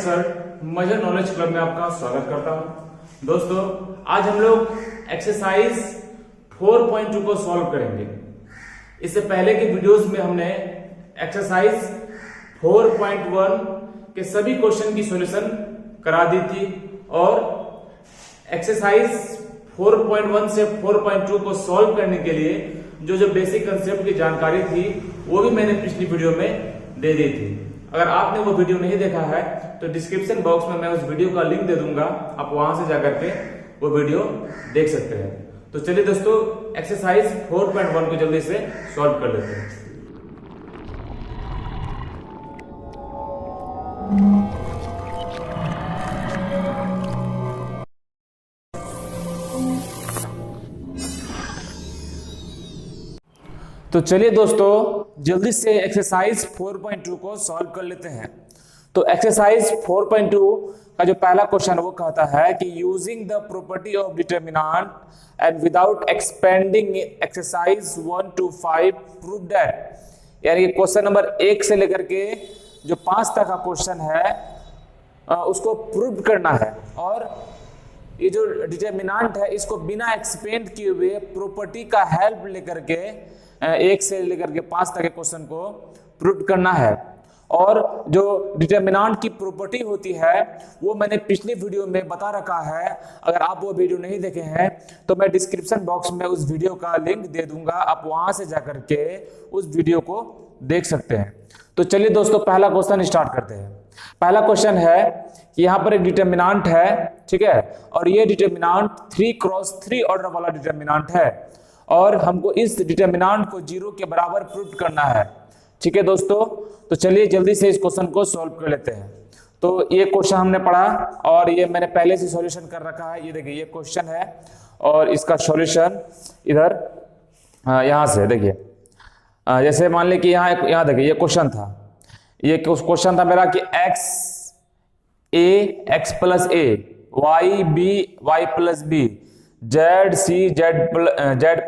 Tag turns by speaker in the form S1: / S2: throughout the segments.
S1: Sir मजर knowledge club में आपका स्वागत करता हूं। दोस्तों, आज हम लोग एक्सरसाइज 4.2 को सॉल्व करेंगे। इससे पहले के वीडियोस में हमने एक्सरसाइज 4.1 के सभी क्वेश्चन की सॉल्यूशन करा दी थी और एक्सरसाइज 4.1 से 4.2 को सॉल्व करने के लिए जो बेसिक कंसेप्ट की जानकारी थी वो भी मैंने पिछली वीडियो में दे दी थी। अगर आपने वो वीडियो नहीं देखा है तो डिस्क्रिप्शन बॉक्स में मैं उस वीडियो का लिंक दे दूंगा, आप वहां से जाकर के वो वीडियो देख सकते हैं। तो चलिए दोस्तों, एक्सरसाइज 4.1 को जल्दी से सॉल्व कर लेते हैं। तो चलिए दोस्तों, जल्दी से एक्सरसाइज 4.2 को सॉल्व कर लेते हैं। तो एक्सरसाइज 4.2 का जो पहला क्वेश्चन वो कहता है कि using the property of determinant and without expanding exercise 1 to 5 prove that, यानी क्वेश्चन नंबर 1 से लेकर के जो 5 तक का क्वेश्चन है उसको प्रूव करना है। और ये जो डिटरमिनेंट है इसको बिना एक्सपेंड किए हुए प्रॉपर्टी का हेल्प लेकर के 1 से लेकर के 5 तक के क्वेश्चन को प्रूव करना है। और जो डिटरमिनेंट की प्रॉपर्टी होती है वो मैंने पिछली वीडियो में बता रखा है। अगर आप वो वीडियो नहीं देखे हैं तो मैं डिस्क्रिप्शन बॉक्स में उस वीडियो का लिंक दे दूंगा, आप वहां से जाकर के उस वीडियो को देख सकते हैं। तो चलिए दोस्तों, पहला क्वेश्चन स्टार्ट करते हैं। पहला क्वेश्चन है कि यहाँ पर एक डिटरमिनेंट है, ठीक है, और ये डिटरमिनेंट 3x3 ऑर्डर वाला डिटरमिनेंट है और हमको इस डिटरमिनेंट को 0 के बराबर प्रूव करना है। ठीक है दोस्तों, तो चलिए जल्दी से इस क्वेश्चन को सॉल्व कर लेते हैं। तो ये क्वेश्चन हमने पढ़ा और ये मैंने पहले से सॉल्यूशन कर रखा है। ये देखिए, ये क्वेश्चन है और इसका सॉल्यूशन इधर यहाँ से देखिए, जैसे मान ली कि यहाँ देखिए ये क्वेश्चन था। ये क्वेश्चन था मेरा कि x plus a, y plus b, z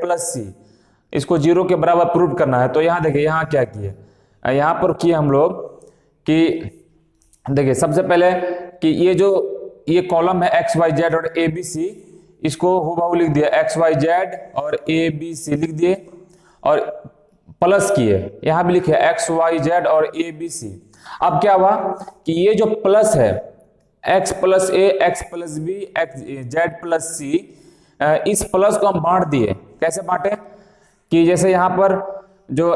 S1: plus c, इसको 0 के बराबर प्रूव करना है। तो यहाँ देखिए, यहाँ क्या किए, यहाँ पर किए हम लोग कि देखिए सबसे पहले कि ये कॉलम है x y z और a b c, इसको हुबहू लिख दिया x y z और a b c लिख दिए और प्लस किए, यहाँ भी लिखे x y z और a b c। अब क्या हुआ कि ये जो प्लस है x plus a, x plus b, z plus c, इस प्लस को हम बांट दिए। कैसे बांटे कि जैसे यहाँ पर जो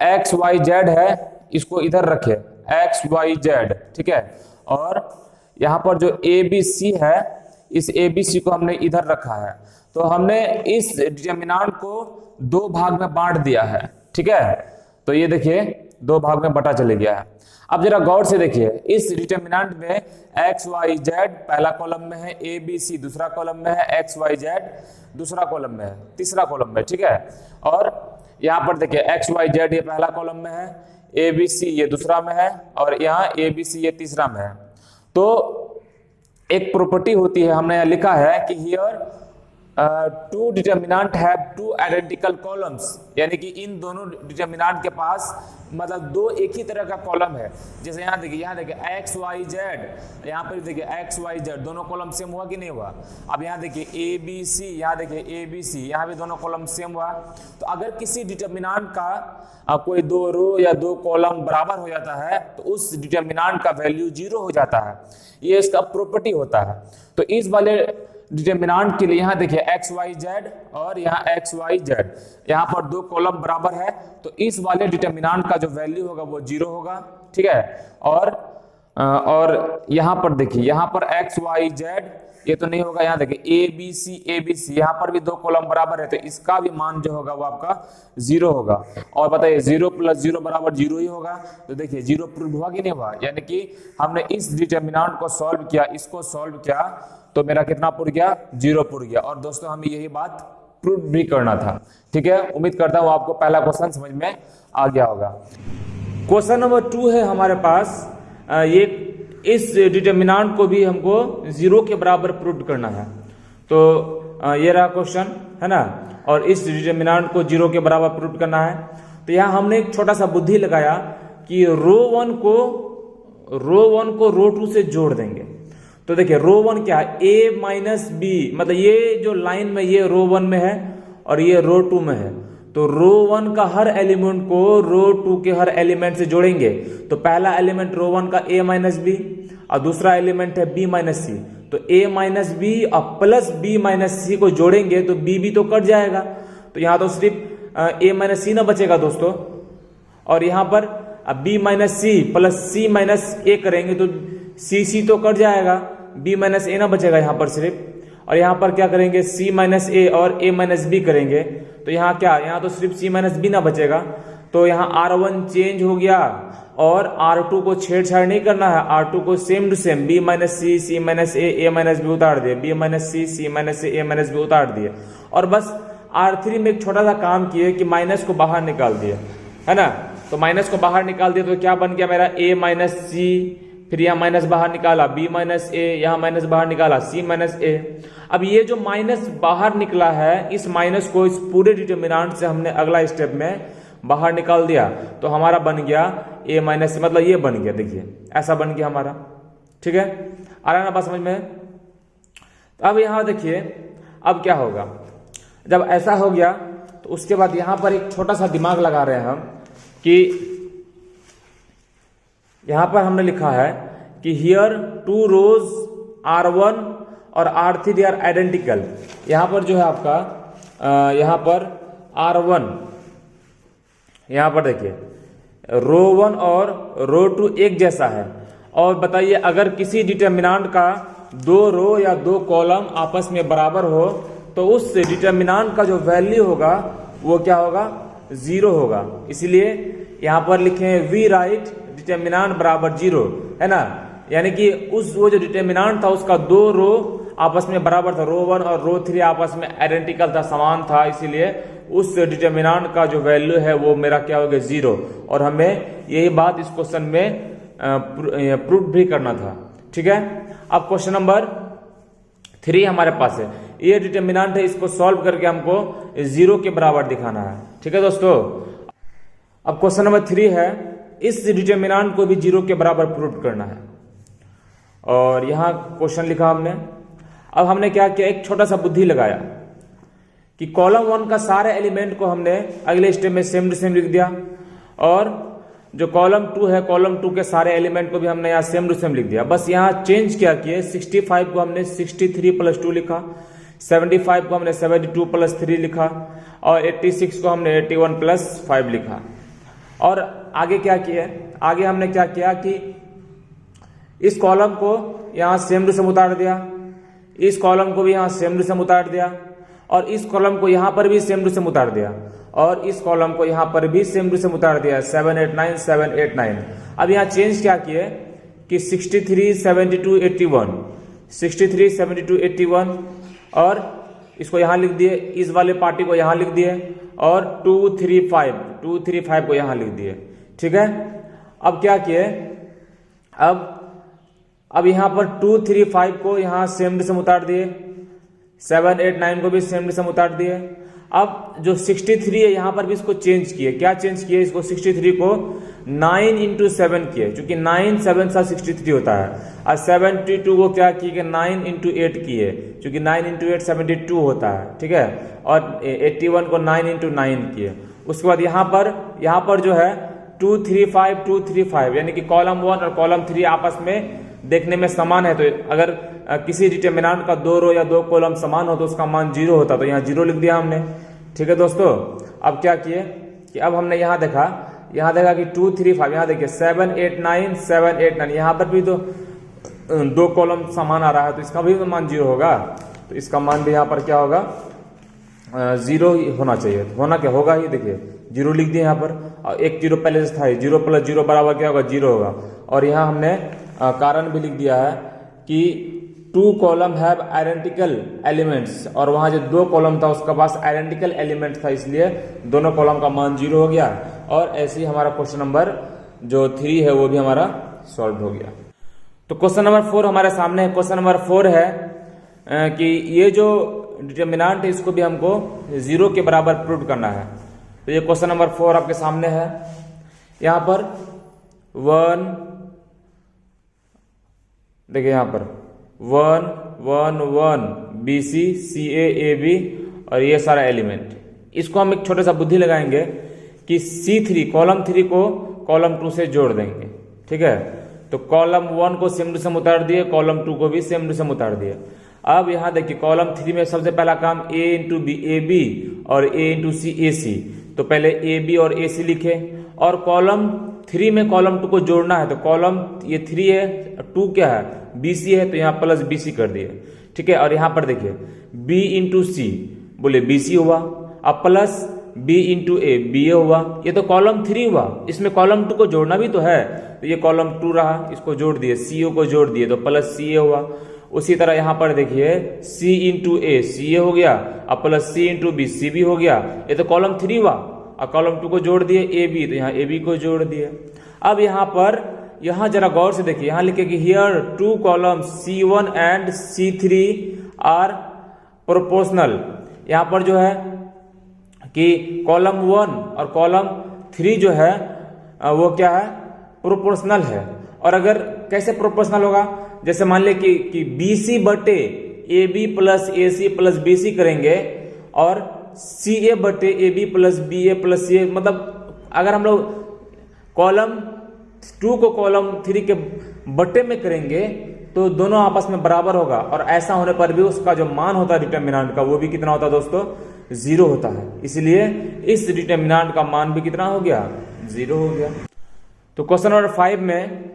S1: x y z है इसको इधर रखे x y z, ठीक है, और यहाँ पर जो a b c है इस a b c को हमने इधर रखा है। तो हमने इस डिटरमिनेंट को 2 भाग में बांट दिया है, ठीक है। तो ये देखिए 2 भाग में बटा चले गया है। अब जरा गौर से देखिए, इस डिटरमिनेंट में x y z पहला कॉलम में है, a b c दूसरा कॉलम में है, x y z दूसरा कॉलम में है, तीसरा कॉलम में, ठीक है। और यहाँ पर देखिए x y z ये पहला कॉलम में है, a b c ये दूसरा में है और यहाँ a b c ये तीसरा में है। तो एक प्रॉपर्टी होती है, हमने यहाँ लिखा है कि here 2 determinant have 2 identical columns, यानी कि इन दोनों डिटरमिनेंट के पास मतलब 2 एक ही तरह का कॉलम है। जैसे यहाँ देखिए x y z, यहाँ पर देखिए x y z दोनों कॉलम सेम हुआ कि नहीं हुआ। अब यहाँ देखिए a b c, यहाँ देखिए a b c, यहाँ भी दोनों कॉलम सेम हुआ। तो अगर किसी डिटरमिनेंट का कोई 2 रो या 2 कॉलम बराबर हो जाता है तो उस डिटरमिनेंट का वैल्यू 0 हो जाता है। ये इसका प्रॉपर्टी होता है। तो इस वाले डिटरमिनेंट के लिए यहाँ देखिए x y z और यहाँ x y z, यहाँ पर 2 कॉलम बराबर है तो इस वाले डिटरमिनेंट का जो वैल्यू होगा वो 0 होगा, ठीक है। और यहाँ पर देखिए, यहाँ पर x y z ये तो नहीं होगा। यहाँ देखिए a b c, यहाँ पर भी 2 कॉलम बराबर है तो इसका भी मान जो होगा वो आपका 0 होगा। और बताइए 0 प्लस 0 बराबर 0 ही होगा। तो देखिए 0 प्रूव हुआ कि नहीं हुआ, यानी कि हमने इस डिटरमिनेंट को सॉल्व किया, इसको सॉल्व किया तो मेरा कितना पुर गया, 0 पुर गया। और दोस्तों हमें यही बात प्रूव भी करना था, ठीक है। उम्मीद करता हूं आपको पहला क्वेश्चन समझ में आ गया होगा। क्वेश्चन नंबर 2 है हमारे पास, ये इस डिटरमिनेंट को भी हमको 0 के बराबर प्रूव करना है। तो ये रहा क्वेश्चन, है ना, और इस डिटरमिनेंट को 0 के बराबर प्रूव करना है। तो यहाँ हमने एक छोटा सा बुद्धि लगाया कि रो 1 को रो 1 को रो 2 से जोड़ देंगे। तो देखिए रो 1 क्या है, a माइनस बी, मतलब ये जो लाइन में ये रो 1 में है और ये रो 2 में है। तो रो 1 का हर एलिमेंट को रो 2 के हर एलिमेंट से जोड़ेंगे। तो पहला एलिमेंट रो 1 का a माइनस बी और दूसरा एलिमेंट है b माइनस सी। तो a माइनस बी और प्लस b माइनस सी को जोड़ेंगे तो b भी तो कट जाएगा। तो यहां तो सिर्फ a माइनस सी ना बचेगा दोस्तों, और यहां पर b minus C plus c minus a करेंगे तो c तो कट जाएगा, b माइनस a ना बचेगा यहां पर सिर्फ। और यहां पर क्या करेंगे, c माइनस a और a माइनस b करेंगे तो यहाँ क्या, यहाँ तो सिर्फ c माइनस b ना बचेगा। तो यहाँ r1 चेंज हो गया और r2 को छेड़छाड़ नहीं करना है, r2 को same to same b minus C, c minus a minus b उतार दिए, b minus C, c minus a minus b उतार दिए। और बस r3 में एक छोटा सा काम किए कि माइनस को बाहर निकाल दिया, है ना। तो माइनस को बाहर निकाल दिया तो क्या बन गया मेरा, a माइनस सी, फिर यहाँ माइनस बाहर निकाला, b माइनस a, यहाँ माइनस बाहर निकाला, c माइनस a। अब ये जो माइनस बाहर निकला है, इस माइनस को इस पूरे डिटर्मिनेंट से हमने अगला स्टेप में बाहर निकाल दिया तो हमारा बन गया a माइनस, मतलब ये बन गया, देखिए ऐसा बन गया हमारा। ठीक है, आ रहा है ना बात समझ में। तो अब यहाँ देखिए अब क्या होगा, जब ऐसा हो गया तो उसके बाद यहां पर एक छोटा सा दिमाग लगा रहे हैं हम कि यहां पर हमने लिखा है कि हियर 2 रोज r1 और r3 आर आइडेंटिकल। यहां पर जो है आपका यहां पर r1, यहां पर देखिए रो 1 और रो 2 एक जैसा है। और बताइए अगर किसी डिटर्मिनेंट का 2 रो या 2 कॉलम आपस में बराबर हो तो उस डिटर्मिनेंट का जो वैल्यू होगा वो क्या होगा, 0 होगा। इसलिए यहां पर लिखे वी राइट डिटर्मिनेंट बराबर 0, है ना। यानी कि उस वो जो डिटर्मिनेंट था उसका 2 रो आपस में बराबर था, रो 1 और रो 3 आपस में आइडेंटिकल था, समान था, इसीलिए उस डिटर्मिनेंट का जो वैल्यू है वो मेरा क्या हो गया, 0। और हमें यही बात इस क्वेश्चन में प्रूव भी करना था। ठीक है, अब क्वेश्चन नंबर 3 हमारे पास है, ये डिटर्मिनेंट है, इसको सॉल्व करके हमको 0 के बराबर दिखाना है। ठीक है दोस्तों, अब क्वेश्चन नंबर 3 है, इस डिटर्मिनेंट को भी 0 के बराबर प्रूव करना है। और यहां क्वेश्चन लिखा हमने। अब हमने क्या किया, एक छोटा सा बुद्धि लगाया कि कॉलम 1 का सारे एलिमेंट को हमने अगले स्टेप में सेम टू सेम लिख दिया, और जो कॉलम 2 है, कॉलम 2 के सारे एलिमेंट को भी हमने यहाँ सेम टू सेम लिख दिया। बस यहाँ चेंज क्या किए, 65 को हमने 63 प्लस 2 लिखा, 75 को हमने 72 प्लस 3 लिखा, और 86 को हमने 81 प्लस 5 लिखा। और आगे क्या किया, आगे हमने क्या किया कि इस कॉलम को यहाँ सेम टू सेम उतार दिया, इस कॉलम को भी यहाँ सेम टू सेम उतार दिया, और इस कॉलम को यहाँ पर भी सेम टू सेम उतार दिया, और इस कॉलम को यहाँ पर भी सेम टू सेम उतार दिया, 7 8 9 7 8 9। अब यहाँ चेंज क्या किए कि 63 72 81, 63 72 81, और इसको यहाँ लिख दिए, इस वाले पार्टी को यहाँ लिख दिए, और 2 3 5 को यहाँ लिख दिए। ठीक है, अब क्या किए, अब यहाँ पर 2 3 5 को यहाँ सेम टू सेम उतार दिए, 7 8 9 को भी सेम टू सेम उतार दिए। अब जो 63 है यहाँ पर भी इसको चेंज किए, क्या चेंज किए, इसको 63 को 9 इंटू 7 किए, क्योंकि 9 7 सा 63 होता है, और 72 को क्या किए, 9 इंटू 8 किए, क्योंकि 9 इंटू 8 72 होता है। ठीक है, और 81 को 9 इंटू 9 किए। उसके बाद यहाँ पर जो है 2 3 5 2 3 5, यानी कि कॉलम 1 और कॉलम 3 आपस में देखने में समान है। तो अगर किसी डिटर्मिनेंट का 2 रो या 2 कॉलम समान हो तो उसका मान 0 होता, तो यहाँ 0 लिख दिया हमने। ठीक है दोस्तों, अब क्या किए कि अब हमने यहाँ देखा कि 2 3 5, यहाँ देखिए 7 8 9 7 8 9, यहाँ पर भी तो 2 कॉलम समान आ रहा है, तो इसका भी तो मान 0 होगा। तो इसका मान भी यहाँ पर क्या होगा, 0 ही होना चाहिए, होना क्या होगा ही, देखिए 0 लिख दिए यहाँ पर, और एक 0 पहले से था, 0 प्लस 0 बराबर क्या होगा, 0 होगा। और यहाँ हमने कारण भी लिख दिया है कि 2 कॉलम हैव आइडेंटिकल एलिमेंट्स, और वहां जो 2 कॉलम था उसका पास आइडेंटिकल एलिमेंट था, इसलिए दोनों कॉलम का मान 0 हो गया। और ऐसे ही हमारा क्वेश्चन नंबर जो 3 है वो भी हमारा सॉल्व हो गया। तो क्वेश्चन नंबर 4 हमारे सामने है। क्वेश्चन नंबर 4 है कि ये जो डिटर्मिनेंट है इसको भी हमको 0 के बराबर प्रूव करना है। तो ये क्वेश्चन नंबर 4 आपके सामने है। यहाँ पर 1 देखिए यहाँ पर 1 1 1 BC CA AB और ये सारा एलिमेंट। इसको हम एक छोटा सा बुद्धि लगाएंगे कि C3 कॉलम 3 को कॉलम 2 से जोड़ देंगे, ठीक है। तो कॉलम 1 को सेम टू सेम उतार दिए, कॉलम 2 को भी सेम टू सेम उतार दिए। अब यहाँ देखिए कॉलम 3 में सबसे पहला काम A इंटू बी AB और A इंटू सी AC। तो पहले AB और AC लिखे और कॉलम 3 में कॉलम 2 को जोड़ना है। तो कॉलम ये 3 है, 2 क्या है BC है, तो यहाँ प्लस BC कर दिए, ठीक है। और यहाँ पर देखिए B इंटू सी बोले BC हुआ, अब plus B into A BA हुआ। ये तो कॉलम 3 हुआ, इसमें कॉलम 2 को जोड़ना भी तो है, तो ये कॉलम 2 रहा, इसको जोड़ दिए, CO को जोड़ दिए तो प्लस CA हुआ। उसी तरह यहाँ पर देखिए C इंटू A CA हो गया, अब plus C into B CB हो गया। ये तो कॉलम 3 हुआ और कॉलम 2 को जोड़ दिए AB, तो यहाँ AB को जोड़ दिए। अब यहाँ पर यहाँ जरा गौर से देखिए, यहाँ लिखे कि here 2 column C1 and C3 are proportional. यहाँ पर जो है कि कॉलम 1 और कॉलम 3 जो है वो क्या है प्रोपोर्शनल है। और अगर कैसे प्रोपोर्शनल होगा, जैसे मान ले कि BC बटे AB plus AC plus BC करेंगे और CA बटे AB plus BA plus CA, मतलब अगर हम लोग कॉलम 2 को कॉलम 3 के बटे में करेंगे तो दोनों आपस में बराबर होगा। और ऐसा होने पर भी उसका जो मान होता है डिटर्मिनेंट का वो भी कितना होता है दोस्तों, 0 होता है। इसलिए इस डिटर्मिनेंट का मान भी कितना हो गया, 0 हो गया। तो क्वेश्चन नंबर 5 में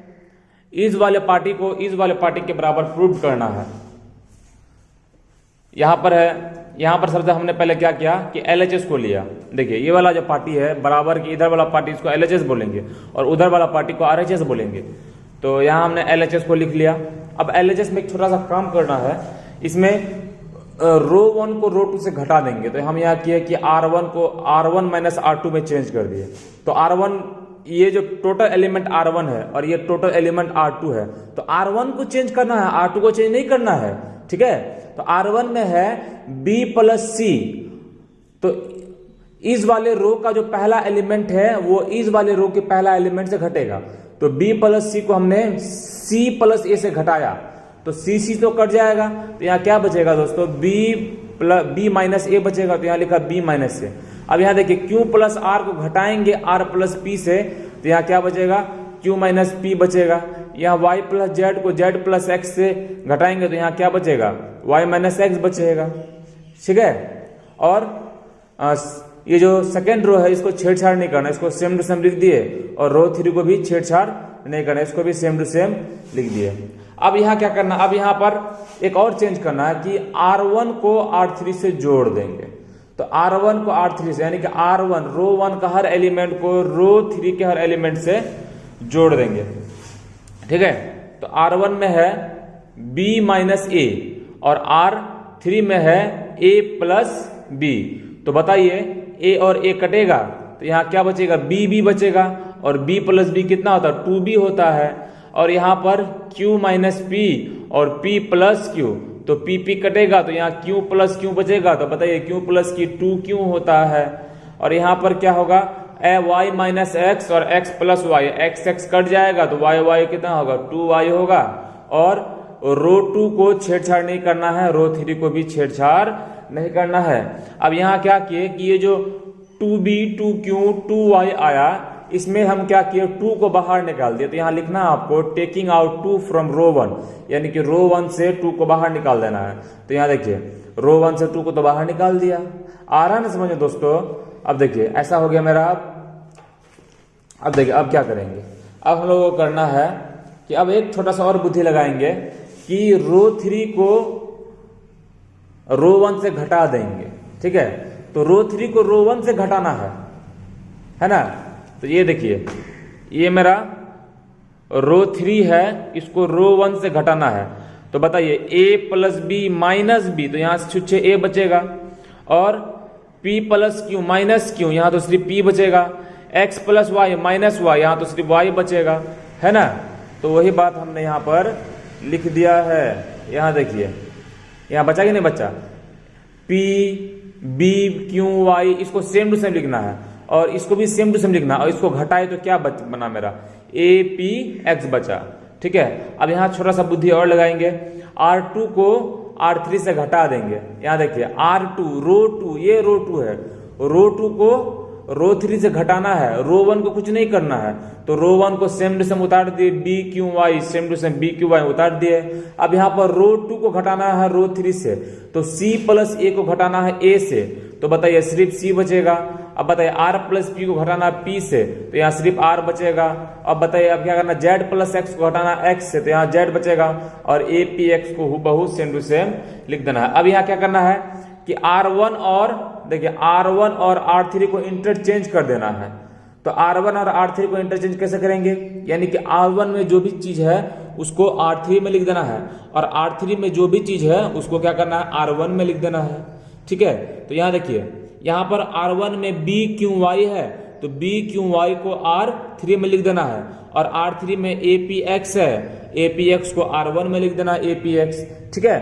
S1: इस वाले पार्टी को इस वाले पार्टी के बराबर प्रूव करना है। यहां पर है, यहां पर सबसे हमने पहले क्या किया कि LHS को लिया। देखिए ये वाला जो पार्टी है बराबर की, इधर वाला पार्टी इसको LHS बोलेंगे और उधर वाला पार्टी को RHS बोलेंगे। तो यहां हमने LHS को लिख लिया। अब LHS में एक छोटा सा काम करना है, इसमें रो 1 को रो 2 से घटा देंगे। तो हम यहाँ किए कि R1 को R1 माइनस R2 में चेंज कर दिए। तो R1 ये जो टोटल एलिमेंट R1 है और ये टोटल एलिमेंट R2 है, तो R1 को चेंज करना है, R2 को चेंज नहीं करना है, ठीक है। तो R1 में है B प्लस C, तो इस वाले रो का जो पहला एलिमेंट है वो इस वाले रो के पहला एलिमेंट से घटेगा। तो B प्लस C को हमने C प्लस A से घटाया तो C तो कट जाएगा। तो यहाँ क्या बचेगा दोस्तों, B माइनस A बचेगा। तो यहाँ लिखा B माइनस A। अब यहाँ देखिए Q प्लस R को घटाएंगे R प्लस P से, तो यहाँ क्या बचेगा, Q माइनस P बचेगा। यहाँ Y प्लस Z को Z प्लस X से घटाएंगे तो यहाँ क्या बचेगा, Y माइनस X बचेगा, ठीक है। और ये जो सेकेंड रो है इसको छेड़छाड़ नहीं करना, इसको सेम टू सेम लिख दिए। और रो 3 को भी छेड़छाड़ नहीं करना, इसको भी सेम टू सेम लिख दिए। अब यहाँ क्या करना, अब यहाँ पर एक और चेंज करना है कि R1 को R3 से जोड़ देंगे। तो R1 को R3 से, यानी कि R1 रो 1 का हर एलिमेंट को रो 3 के हर एलिमेंट से जोड़ देंगे, ठीक है। तो R1 में है B माइनस A और R3 में है A प्लस B। तो बताइए A और A कटेगा तो यहाँ क्या बचेगा, B बचेगा। और B प्लस B कितना होता है, 2B होता है। और यहाँ पर Q माइनस P और P प्लस Q, तो P कटेगा तो यहाँ Q प्लस Q बचेगा। तो बताइए Q प्लस Q 2Q होता है। और यहाँ पर क्या होगा, y माइनस x और x plus y, x cut जाएगा तो y कितना होगा, 2y होगा। और रो 2 को छेड़छाड़ नहीं करना है, रो 3 को भी छेड़छाड़ नहीं करना है। अब यहाँ क्या किए कि ये जो 2b 2q 2y आया, इसमें हम क्या किए, 2 को बाहर निकाल दिए। तो यहाँ लिखना है आपको टेकिंग आउट 2 फ्रॉम रो 1, यानी कि रो 1 से 2 को बाहर निकाल देना है। तो यहाँ देखिए रो 1 से 2 को तो बाहर निकाल दिया। आ रहा है ना समझ में दोस्तों। अब देखिए ऐसा हो गया मेरा। अब देखिए अब क्या करेंगे, अब हम लोगों को करना है कि अब एक छोटा सा और बुद्धि लगाएंगे कि रो 3 को रो 1 से घटा देंगे, ठीक है। तो रो 3 को रो 1 से घटाना है ना। तो ये देखिए ये मेरा रो 3 है, इसको रो 1 से घटाना है। तो बताइए A plus B minus B, तो यहाँ से छुच्छे A बचेगा। और P plus Q minus Q, यहाँ तो सिर्फ P बचेगा। X plus Y minus Y, यहाँ तो सिर्फ Y बचेगा, है ना। तो वही बात हमने यहाँ पर लिख दिया है। यहाँ देखिए यहाँ बचा कि नहीं बच्चा, P B Q Y, इसको सेम टू सेम लिखना है और इसको भी सेम टू सेम लिखना। और इसको घटाए तो क्या बना मेरा, A P X बचा, ठीक है। अब यहाँ छोटा सा बुद्धि और लगाएंगे, R2 को R3 से घटा देंगे। यहाँ देखिए R2 रो 2, ये रो 2 है, रो 2 को रो 3 से घटाना है, रो 1 को कुछ नहीं करना है, तो रो 1 को सेम टू सेम उतार दिए, B Q Y same to same B Q Y उतार दिए। अब यहाँ पर रो 2 को घटाना है रो 3 से, तो C प्लस A को घटाना है A से, तो बताइए सिर्फ C बचेगा। अब बताइए R प्लस P को घटाना है P से, तो यहाँ सिर्फ R बचेगा। अब बताइए अब क्या करना, Z प्लस X को घटाना है X से, तो यहाँ Z बचेगा, और APX को हूबहू सेम टू सेम लिख देना है। अब यहाँ क्या करना है कि R1 और देखिए R1 और R3 को इंटरचेंज कर देना है। तो R1 और R3 को इंटरचेंज कैसे करेंगे, यानी कि R1 में जो भी चीज है उसको R3 में लिख देना है, और R3 में जो भी चीज है उसको क्या करना है, R1 में लिख देना है। ठीक है, तो यहाँ देखिए यहाँ पर R1 में B क्यू वाई है, तो B क्यू वाई को R3 में लिख देना है, और R3 में APX है, APX को R1 में लिख देना है APX। ठीक है,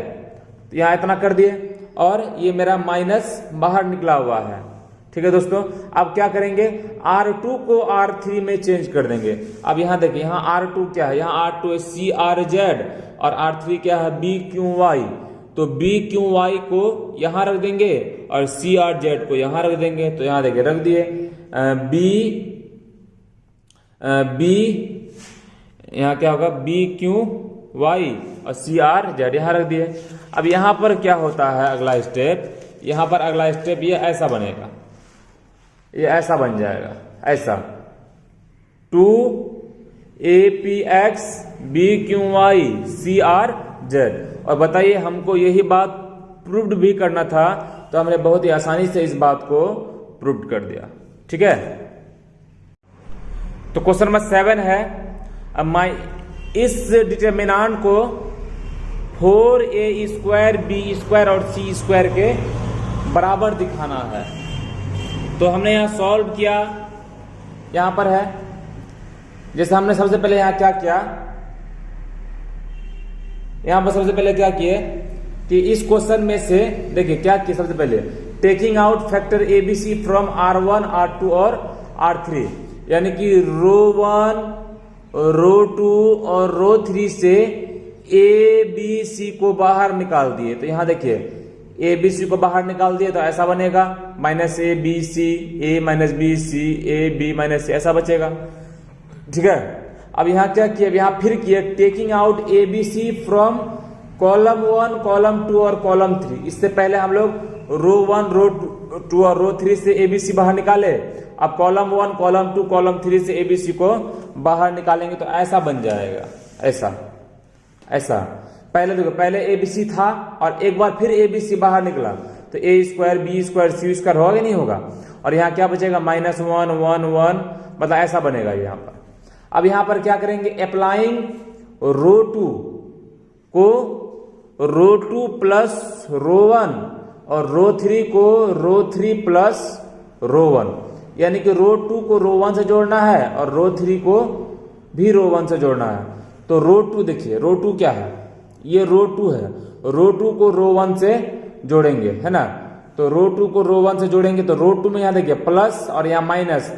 S1: तो यहाँ इतना कर दिए, और ये मेरा माइनस बाहर निकला हुआ है। ठीक है दोस्तों, अब क्या करेंगे, R2 को R3 में चेंज कर देंगे। अब यहाँ देखिए यहाँ R2 क्या है, यहाँ R2 है CRZ, और R3 क्या है BQY, तो BQY को यहाँ रख देंगे और CRZ को यहाँ रख देंगे। तो यहाँ देखिए रख दिए, B यहाँ क्या होगा BQY और CRZ यहाँ रख दिए। अब यहाँ पर क्या होता है अगला स्टेप, यहाँ पर अगला स्टेप ये ऐसा बनेगा, ये ऐसा बन जाएगा, ऐसा 2APX BQY CRZ। और बताइए हमको यही बात प्रूव्ड भी करना था, तो हमने बहुत ही आसानी से इस बात को प्रूव्ड कर दिया। ठीक है, तो क्वेश्चन नंबर 7 है, अब इस डिटर्मिनेंट को 4A स्क्वायर B स्क्वायर और C स्क्वायर के बराबर दिखाना है। तो हमने यहाँ सॉल्व किया, यहाँ पर है, जैसे हमने सबसे पहले यहाँ क्या किया, यहाँ पर सबसे पहले क्या किए कि इस क्वेश्चन में से देखिए क्या किया, सबसे पहले taking out factor ABC from R1 R2 और R3, यानी कि रो 1 रो 2 और रो 3 से ABC को बाहर निकाल दिए। तो यहाँ देखिए ABC को बाहर निकाल दिए, तो ऐसा बनेगा minus ABC, A minus BC, AB minus C, ऐसा बचेगा। ठीक है, अब यहाँ क्या किया, यहाँ फिर किए taking out ABC from column 1 column 2 और कॉलम 3। इससे पहले हम लोग रो 1 रो 2 और रो 3 से ABC बाहर निकाले, अब कॉलम 1 कॉलम 2 कॉलम 3 से ABC को बाहर निकालेंगे, तो ऐसा बन जाएगा, ऐसा ऐसा। पहले देखो, पहले ABC था और एक बार फिर ABC बाहर निकला, तो A square B square C square होगा कि नहीं होगा, और यहाँ क्या बचेगा -1 1 1, मतलब ऐसा बनेगा यहाँ पर। अब यहाँ पर क्या करेंगे, अप्लाइंग रो 2 को रो 2 प्लस रो 1 और रो 3 को रो 3 प्लस रो 1, यानी कि रो 2 को रो 1 से जोड़ना है और रो 3 को भी रो 1 से जोड़ना है। तो रो 2 देखिए, रो 2 क्या है, ये रो 2 है, रो 2 को रो 1 से जोड़ेंगे, है ना, तो रो 2 को रो 1 से जोड़ेंगे, तो रो 2 में यहाँ देखिए प्लस और यहाँ माइनस।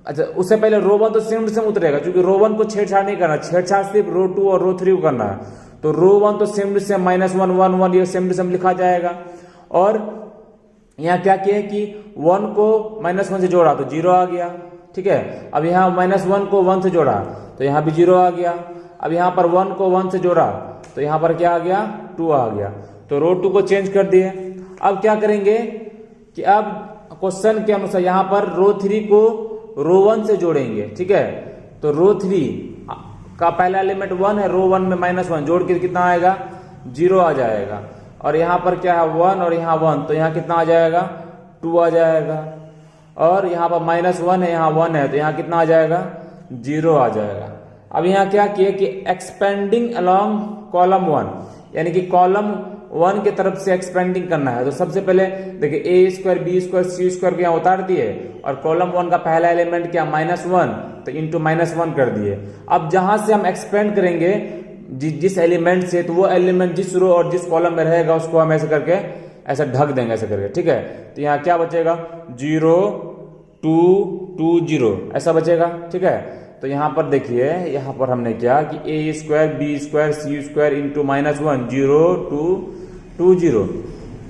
S1: अच्छा, उससे पहले रो 1 तो सेम टू सेम उतरेगा, क्योंकि रो 1 को छेड़छाड़ नहीं करना, छेड़छाड़ सिर्फ रो 2 और रो 3 को करना है। तो रो 1 तो सेम टू सेम -1 1 1, ये सेम टू सेम लिखा जाएगा। और यहाँ क्या किया कि 1 को -1 से जोड़ा तो 0 आ गया। ठीक है, अब यहाँ -1 को 1 से जोड़ा तो यहाँ भी 0 आ गया। अब यहाँ पर 1 को 1 से जोड़ा तो यहाँ पर क्या आ गया, 2 आ गया। तो रो 2 को चेंज कर दिए। अब क्या करेंगे कि अब क्वेश्चन के अनुसार यहाँ पर रो 3 को रो 1 से जोड़ेंगे। ठीक है, तो रो 3 का पहला एलिमेंट 1 है, रो 1 में -1 जोड़ के कितना आएगा, 0 आ जाएगा। और यहाँ पर क्या है 1 और यहाँ 1, तो यहाँ कितना आ जाएगा, 2 आ जाएगा। और यहाँ पर -1 है, यहाँ 1 है, तो यहाँ कितना आ जाएगा, 0 आ जाएगा। अब यहाँ क्या किए कि एक्सपेंडिंग अलोंग कॉलम 1, यानी कि कॉलम 1 की तरफ से एक्सपेंडिंग करना है। तो सबसे पहले देखिए A square B square C square को यहाँ उतार दिए, और कॉलम 1 का पहला एलिमेंट क्या -1, तो इंटू -1 कर दिए। अब जहां से हम एक्सपेंड करेंगे जिस एलिमेंट से, तो वो एलिमेंट जिस रो और जिस कॉलम में रहेगा उसको हम ऐसे करके ऐसे ढक देंगे, ऐसे करके। ठीक है, तो यहाँ क्या बचेगा, 0 2 2 0 ऐसा बचेगा। ठीक है, तो यहाँ पर देखिए, यहाँ पर हमने क्या कि ए स्क्वायर बी स्क्वायर सी स्क्वायर इंटू -1 0 2 2 0,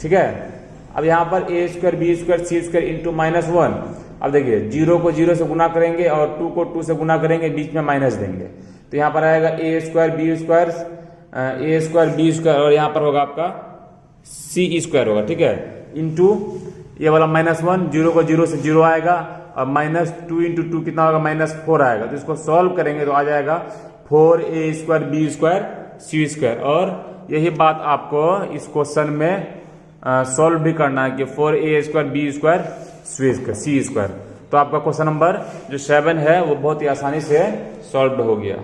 S1: ठीक है। अब यहाँ पर ए स्क्वायर बी स्क्वायर सी स्क्वायर इंटू -1, अब देखिए 0 को 0 से गुना करेंगे और 2 को 2 से गुना करेंगे, बीच में माइनस देंगे, तो यहाँ पर आएगा ए स्क्वायर बी स्क्वायर और यहाँ पर होगा आपका सी स्क्वायर होगा, ठीक है, इंटू ये वाला -1, 0 को 0 से 0 आएगा और -2 इंटू 2 कितना होगा, -4 आएगा। तो इसको सॉल्व करेंगे तो आ जाएगा 4a स्क्वायर बी स्क्वायर सी स्क्वायर। और यही बात आपको इस क्वेश्चन में सॉल्व भी करना है कि 4a स्क्वायर बी स्क्वायर सी स्क्वायर। तो आपका क्वेश्चन नंबर जो 7 है वो बहुत ही आसानी से सॉल्व हो गया।